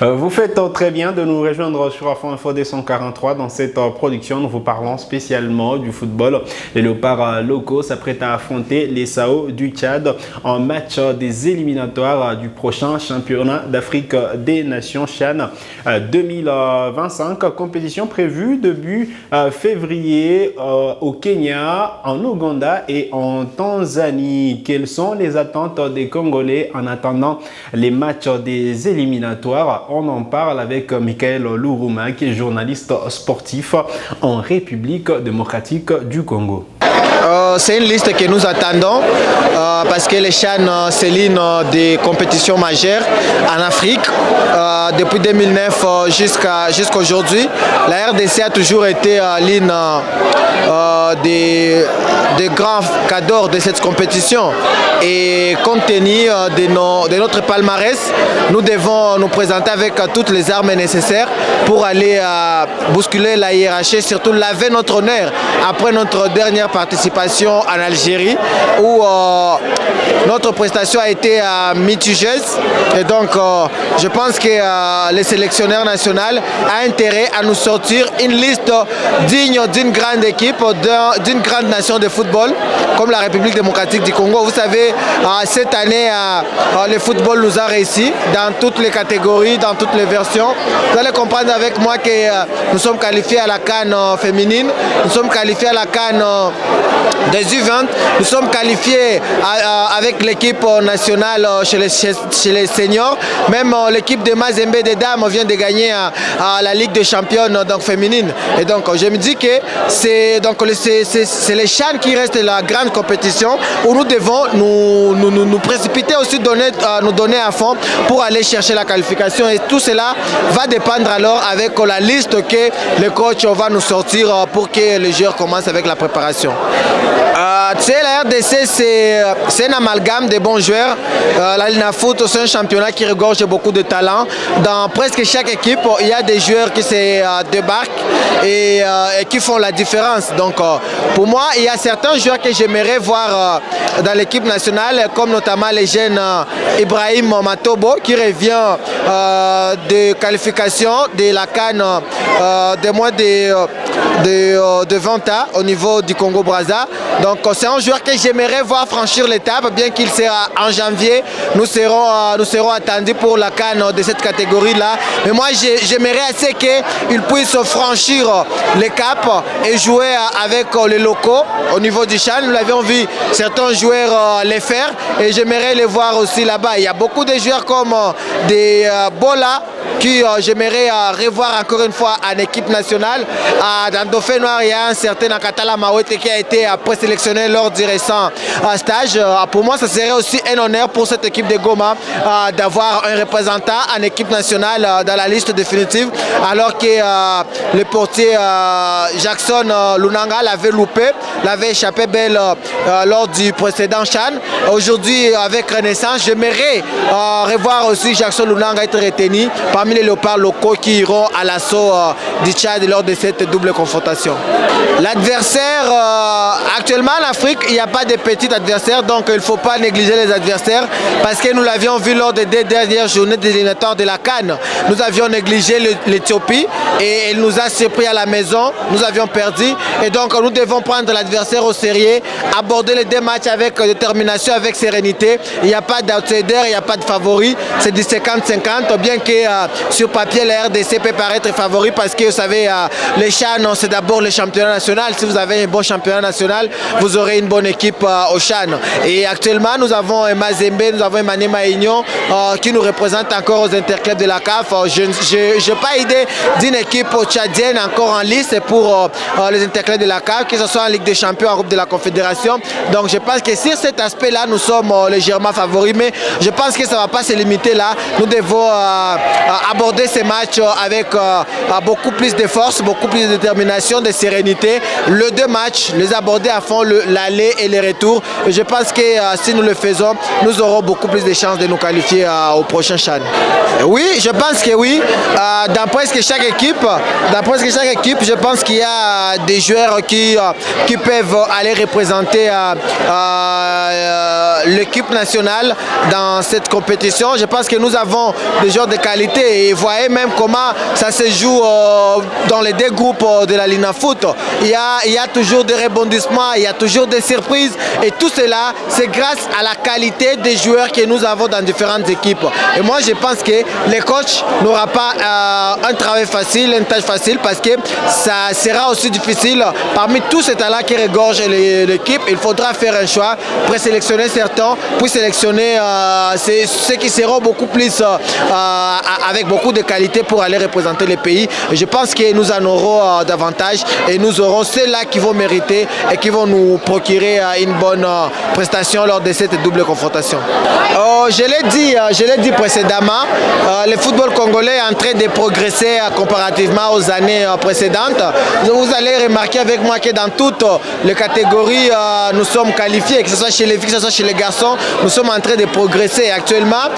Vous faites très bien de nous rejoindre sur Afro Info 243. Dans cette production, nous vous parlons spécialement du football. Les léopards locaux s'apprêtent à affronter les Sao du Tchad en match des éliminatoires du prochain championnat d'Afrique des Nations CHAN 2025. Compétition prévue début février au Kenya, en Ouganda et en Tanzanie. Quelles sont les attentes des Congolais en attendant les matchs des éliminatoires? On en parle avec Michael Lourouma, qui est journaliste sportif en République démocratique du Congo. C'est une liste que nous attendons parce que les CHAN, c'est l'une des compétitions majeures en Afrique. Depuis 2009 jusqu'à aujourd'hui, la RDC a toujours été l'une des grands cadors de cette compétition. Et compte tenu de notre palmarès, nous devons nous présenter avec toutes les armes nécessaires pour aller bousculer la hiérarchie, surtout laver notre honneur après notre dernière participation en Algérie où notre prestation a été mitigieuse. Et donc je pense que le sélectionneur national a intérêt à nous sortir une liste digne d'une grande équipe, d'une grande nation de football comme la République démocratique du Congo. Vous savez, cette année, le football nous a réussi dans toutes les catégories, dans toutes les versions. Vous allez comprendre avec moi que nous sommes qualifiés à la CAN féminine, nous sommes qualifiés à la CAN des U20, nous sommes qualifiés avec l'équipe nationale chez les seniors. Même l'équipe de Mazembe des dames vient de gagner la Ligue des championnes donc, féminine. Et donc je me dis que c'est les CHAN qui restent la grande compétition où nous devons nous précipiter aussi, nous donner à fond pour aller chercher la qualification. Et tout cela va dépendre alors avec la liste que le coach va nous sortir pour que les joueurs commencent avec la préparation. Tu sais, la RDC, c'est un amalgame de bons joueurs. La Ligue Foot, c'est un championnat qui regorge beaucoup de talent. Dans presque chaque équipe, il y a des joueurs qui se débarquent et qui font la différence. Donc, pour moi, il y a certains joueurs que j'aimerais voir dans l'équipe nationale, comme notamment les jeunes Ibrahim Matobo, qui revient de qualification de la CAN de moins de 20 ans au niveau du Congo-Brazza. Donc c'est un joueur que j'aimerais voir franchir l'étape, bien qu'il sera en janvier. Nous serons attendus pour la CAN de cette catégorie-là. Mais moi j'aimerais assez qu'il puisse franchir les caps et jouer avec les locaux au niveau du CHAN. Nous l'avions vu certains joueurs les faire et j'aimerais les voir aussi là-bas. Il y a beaucoup de joueurs comme des Bola qui j'aimerais revoir encore une fois en équipe nationale. Dans Dauphin Noir, il y a un certain Akatala Mawete qui a été présélectionné lors du récent stage. Pour moi, ça serait aussi un honneur pour cette équipe de Goma d'avoir un représentant en équipe nationale dans la liste définitive, alors que le portier Jackson Lunanga l'avait loupé, l'avait échappé belle lors du précédent CHAN. Aujourd'hui, avec Renaissance, j'aimerais revoir aussi Jackson Lunanga être retenu parmi les léopards locaux qui iront à l'assaut du Tchad lors de cette double confrontation. L'adversaire, actuellement en Afrique, il n'y a pas de petits adversaires, donc il ne faut pas négliger les adversaires parce que nous l'avions vu lors des deux dernières journées des éliminatoires de la CAN. Nous avions négligé l'Éthiopie et il nous a surpris à la maison, nous avions perdu et donc nous devons prendre l'adversaire au sérieux, aborder les deux matchs avec détermination, avec sérénité. Il n'y a pas d'outsider, il n'y a pas de favori, c'est du 50-50, bien que sur papier la RDC peut paraître favori parce que vous savez, les CHAN, c'est d'abord le championnat national. Si vous avez un bon championnat national, vous aurez une bonne équipe au CHAN. Et actuellement, nous avons Mazembe, nous avons Manema Union qui nous représente encore aux interclubs de la CAF. Je n'ai pas idée d'une équipe tchadienne encore en lice pour les interclubs de la CAF, que ce soit en Ligue des Champions, en Coupe de la Confédération. Donc je pense que sur cet aspect-là, nous sommes légèrement favoris, mais je pense que ça ne va pas se limiter là. Nous devons aborder ces matchs avec beaucoup plus de force, beaucoup plus de détermination, de sérénité. Les deux matchs, les aborder à fond, l'aller et le retour. Et je pense que si nous le faisons, nous aurons beaucoup plus de chances de nous qualifier au prochain CHAN. Oui, je pense que oui. Dans presque chaque équipe, je pense qu'il y a des joueurs qui peuvent aller représenter l'équipe nationale dans cette compétition. Je pense que nous avons des joueurs de qualité Et voyez même comment ça se joue dans les deux groupes de la Ligue Foot. Il y a toujours des rebondissements, il y a toujours des surprises. Et tout cela, c'est grâce à la qualité des joueurs que nous avons dans différentes équipes. Et moi, je pense que les coachs n'auront pas un travail facile, une tâche facile, parce que ça sera aussi difficile. Parmi tous ces talents qui regorgent l'équipe, il faudra faire un choix, présélectionner certains, puis sélectionner ceux qui seront beaucoup plus avec beaucoup de qualité pour aller représenter le pays. Et je pense que nous en aurons davantage et nous aurons ceux-là qui vont mériter et qui vont nous procurer une bonne prestation lors de cette double confrontation. Je l'ai dit précédemment, le football congolais est en train de progresser comparativement aux années précédentes. Vous allez remarquer avec moi que dans toutes les catégories, nous sommes qualifiés, que ce soit chez les filles, que ce soit chez les garçons, nous sommes en train de progresser. Actuellement,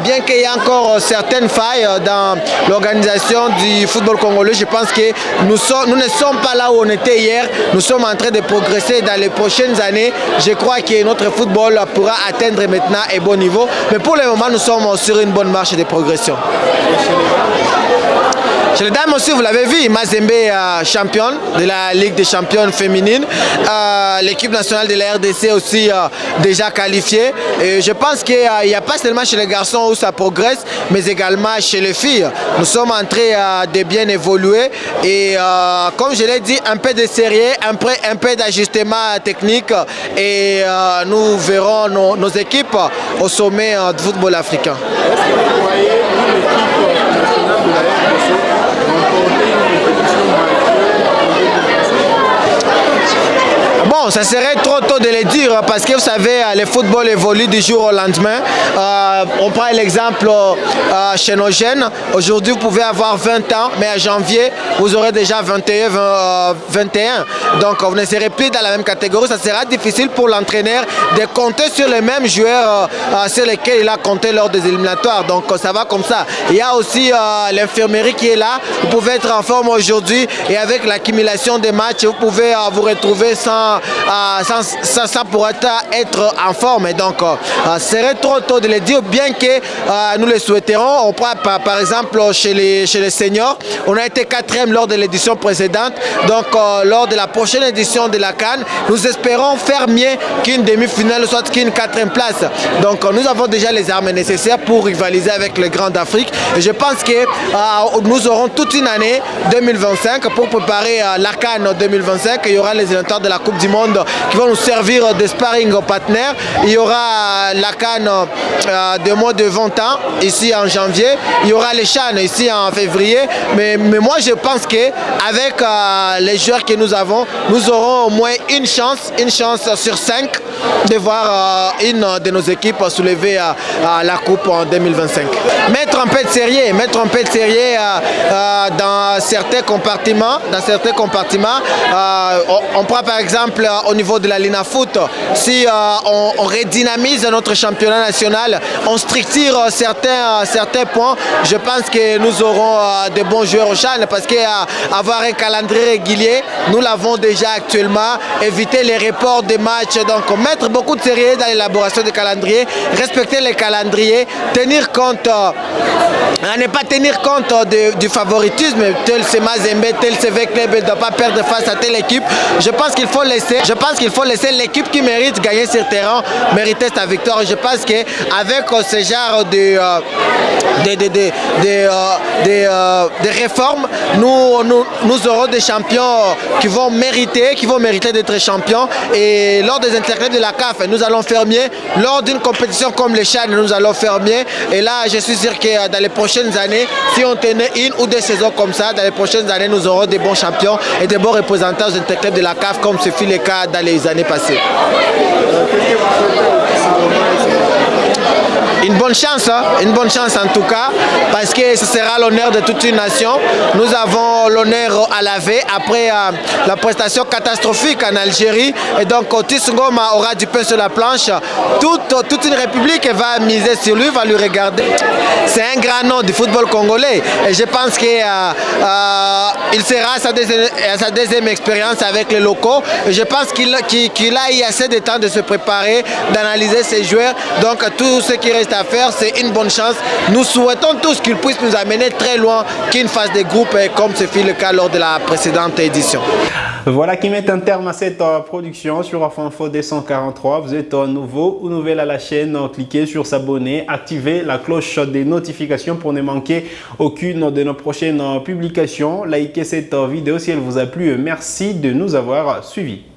bien qu'il y ait encore certaines failles dans l'organisation du football congolais, je pense que nous ne sommes pas là où on était hier. Nous sommes en train de progresser dans les prochaines années. Je crois que notre football pourra atteindre maintenant un bon niveau. Mais pour le moment, nous sommes sur une bonne marche de progression. Chez les dames aussi, vous l'avez vu, Mazembe championne de la Ligue des champions féminines. L'équipe nationale de la RDC aussi déjà qualifiée. Et je pense qu'il n'y a pas seulement chez les garçons où ça progresse, mais également chez les filles. Nous sommes en train de bien évoluer. Et comme je l'ai dit, un peu de sérieux, un peu d'ajustement technique. Et nous verrons nos équipes au sommet du football africain. Bon, ça serait trop tôt de le dire parce que vous savez, le football évolue du jour au lendemain. On prend l'exemple chez nos jeunes. Aujourd'hui, vous pouvez avoir 20 ans, mais en janvier, vous aurez déjà 21. Donc, vous ne serez plus dans la même catégorie. Ça sera difficile pour l'entraîneur de compter sur les mêmes joueurs sur lesquels il a compté lors des éliminatoires. Donc, ça va comme ça. Il y a aussi l'infirmerie qui est là. Vous pouvez être en forme aujourd'hui et avec l'accumulation des matchs, vous pouvez vous retrouver sans pourrait être en forme. Et donc, ce serait trop tôt de le dire, bien que nous le souhaiterons. On prend par exemple chez les seniors, on a été 4e lors de l'édition précédente. Donc, lors de la prochaine édition de la CAN, nous espérons faire mieux qu'une demi-finale, soit qu'une 4e place. Donc, nous avons déjà les armes nécessaires pour rivaliser avec les grands d'Afrique. Et je pense que nous aurons toute une année 2025 pour préparer la CAN 2025. Il y aura les éliminatoires de la Coupe du Monde qui vont nous servir de sparring partenaires. Il y aura la CAN de moins de 20 ans ici en janvier. Il y aura les CHAN ici en février. Mais moi je pense qu'avec les joueurs que nous avons, nous aurons au moins une chance sur 5 de voir une de nos équipes soulever la Coupe en 2025. Mettre un peu de sérieux dans certains compartiments. On prend par exemple au niveau de la Ligue Foot, si on redynamise notre championnat national, on structure certains points, je pense que nous aurons de bons joueurs au CHAN parce qu'avoir un calendrier régulier, nous l'avons déjà actuellement, éviter les reports des matchs, donc mettre beaucoup de sérieux dans l'élaboration des calendriers, respecter les calendriers, tenir compte, ne pas tenir compte du favoritisme, tel c'est Mazembe, tel c'est Vecleb, ne pas perdre face à telle équipe. Je pense qu'il faut laisser l'équipe qui mérite gagner sur terrain, mériter sa victoire. Je pense qu'avec ce genre de réformes, nous aurons des champions qui vont mériter d'être champions. Et lors des interclubs de la CAF, nous allons faire mieux. Lors d'une compétition comme les CHAN, nous allons faire mieux. Et là, je suis sûr que dans les prochaines années, si on tenait une ou deux saisons comme ça, dans les prochaines années, nous aurons des bons champions et des bons représentants aux interclubs de la CAF, comme ce fut le cas dans les années passées. Une bonne chance en tout cas, parce que ce sera l'honneur de toute une nation. Nous avons l'honneur à laver après la prestation catastrophique en Algérie. Et donc Otis Ngoma aura du pain sur la planche. Toute une république va miser sur lui, va lui regarder. C'est un grand nom du football congolais. Et je pense qu'il sera à sa deuxième expérience avec les locaux. Et je pense qu'il a eu assez de temps de se préparer, d'analyser ses joueurs. Donc tout ce qui reste cette affaire, c'est une bonne chance. Nous souhaitons tous qu'il puisse nous amener très loin, qu'il fasse des groupes comme ce fut le cas lors de la précédente édition. Voilà qui met un terme à cette production sur Afro Info 243. Vous êtes nouveau ou nouvelle à la chaîne, cliquez sur s'abonner, activez la cloche des notifications pour ne manquer aucune de nos prochaines publications. Likez cette vidéo si elle vous a plu. Merci de nous avoir suivis.